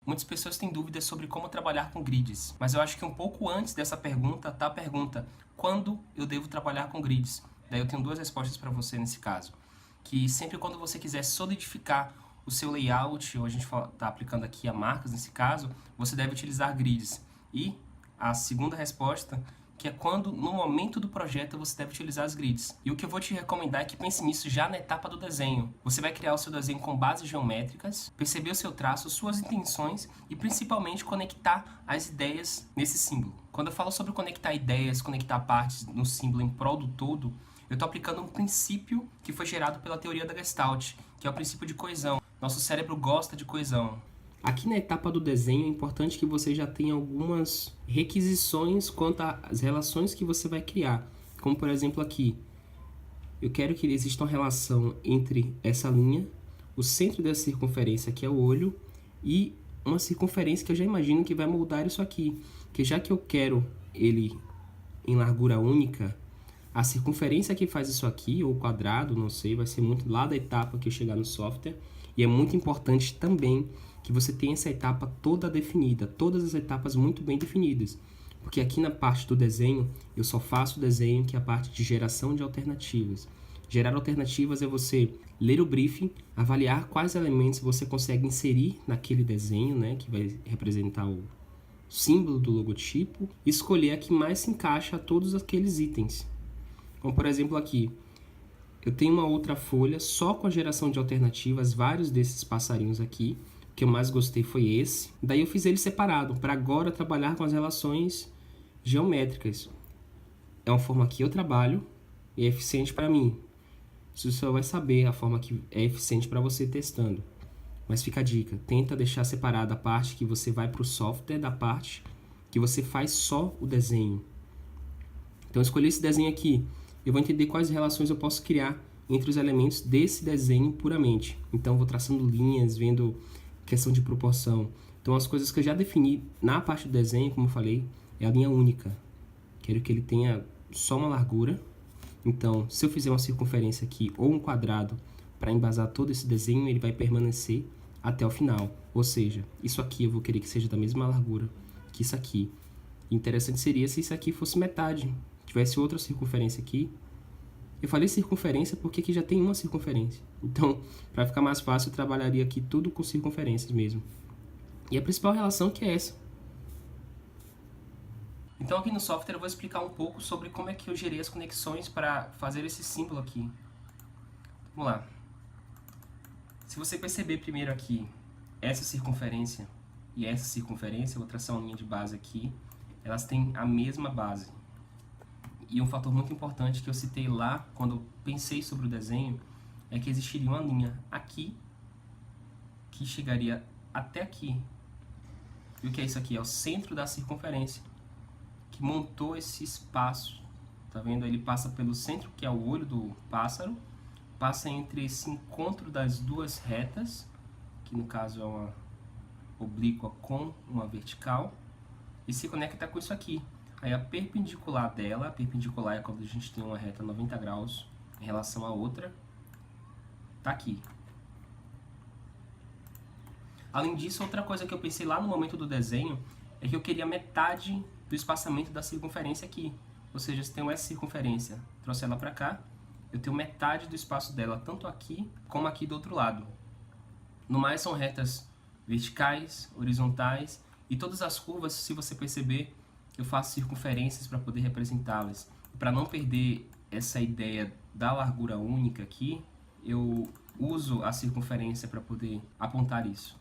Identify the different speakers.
Speaker 1: Muitas pessoas têm dúvidas sobre como trabalhar com grids, mas eu acho que um pouco antes dessa pergunta está a pergunta: quando eu devo trabalhar com grids? Daí eu tenho duas respostas para você nesse caso. Que sempre quando você quiser solidificar o seu layout, ou a gente está aplicando aqui a marcas nesse caso, você deve utilizar grids. E a segunda resposta, que é quando, no momento do projeto, você deve utilizar as grids. E o que eu vou te recomendar é que pense nisso já na etapa do desenho. Você vai criar o seu desenho com bases geométricas, perceber o seu traço, suas intenções e principalmente conectar as ideias nesse símbolo. Quando eu falo sobre conectar ideias, conectar partes no símbolo em prol do todo, eu estou aplicando um princípio que foi gerado pela teoria da Gestalt, que é o princípio de coesão. Nosso cérebro gosta de coesão. Aqui na etapa do desenho é importante que você já tenha algumas requisições quanto às relações que você vai criar. Como por exemplo aqui, eu quero que exista uma relação entre essa linha, o centro dessa circunferência que é o olho, e uma circunferência que eu já imagino que vai moldar isso aqui. Que já que eu quero ele em largura única, a circunferência que faz isso aqui, ou quadrado, não sei, vai ser muito lá da etapa que eu chegar no software. E é muito importante também que você tenha essa etapa toda definida, todas as etapas muito bem definidas. Porque aqui na parte do desenho, eu só faço o desenho que é a parte de geração de alternativas. Gerar alternativas é você ler o briefing, avaliar quais elementos você consegue inserir naquele desenho, né, que vai representar o símbolo do logotipo, e escolher a que mais se encaixa a todos aqueles itens. Como por exemplo aqui, eu tenho uma outra folha só com a geração de alternativas, vários desses passarinhos aqui. O que eu mais gostei foi esse. Daí eu fiz ele separado, para agora trabalhar com as relações geométricas. É uma forma que eu trabalho e é eficiente para mim. Você só vai saber a forma que é eficiente para você testando. Mas fica a dica, tenta deixar separada a parte que você vai para o software da parte que você faz só o desenho. Então eu escolhi esse desenho aqui. Eu vou entender quais relações eu posso criar entre os elementos desse desenho puramente. Então eu vou traçando linhas, vendo questão de proporção. Então as coisas que eu já defini na parte do desenho, como eu falei, é a linha única. Quero que ele tenha só uma largura. Então, se eu fizer uma circunferência aqui ou um quadrado para embasar todo esse desenho, ele vai permanecer até o final. Ou seja, isso aqui eu vou querer que seja da mesma largura que isso aqui. Interessante seria se isso aqui fosse metade. Tivesse outra circunferência aqui. Eu falei circunferência porque aqui já tem uma circunferência. Então, para ficar mais fácil, eu trabalharia aqui tudo com circunferências mesmo. E a principal relação que é essa. Então aqui no software eu vou explicar um pouco sobre como é que eu gerei as conexões para fazer esse símbolo aqui. Vamos lá. Se você perceber primeiro aqui, essa circunferência e essa circunferência, eu vou traçar uma linha de base aqui, elas têm a mesma base. E um fator muito importante que eu citei lá, quando eu pensei sobre o desenho, é que existiria uma linha aqui, que chegaria até aqui. E o que é isso aqui? É o centro da circunferência, que montou esse espaço. Tá vendo? Ele passa pelo centro, que é o olho do pássaro, passa entre esse encontro das duas retas, que no caso é uma oblíqua com uma vertical, e se conecta com isso aqui. Aí a perpendicular dela, a perpendicular é quando a gente tem uma reta 90 graus em relação à outra, tá aqui. Além disso, outra coisa que eu pensei lá no momento do desenho é que eu queria metade do espaçamento da circunferência aqui. Ou seja, se tenho essa circunferência, trouxe ela para cá, eu tenho metade do espaço dela, tanto aqui como aqui do outro lado. No mais, são retas verticais, horizontais, e todas as curvas, se você perceber, eu faço circunferências para poder representá-las. Para não perder essa ideia da largura única aqui, eu uso a circunferência para poder apontar isso.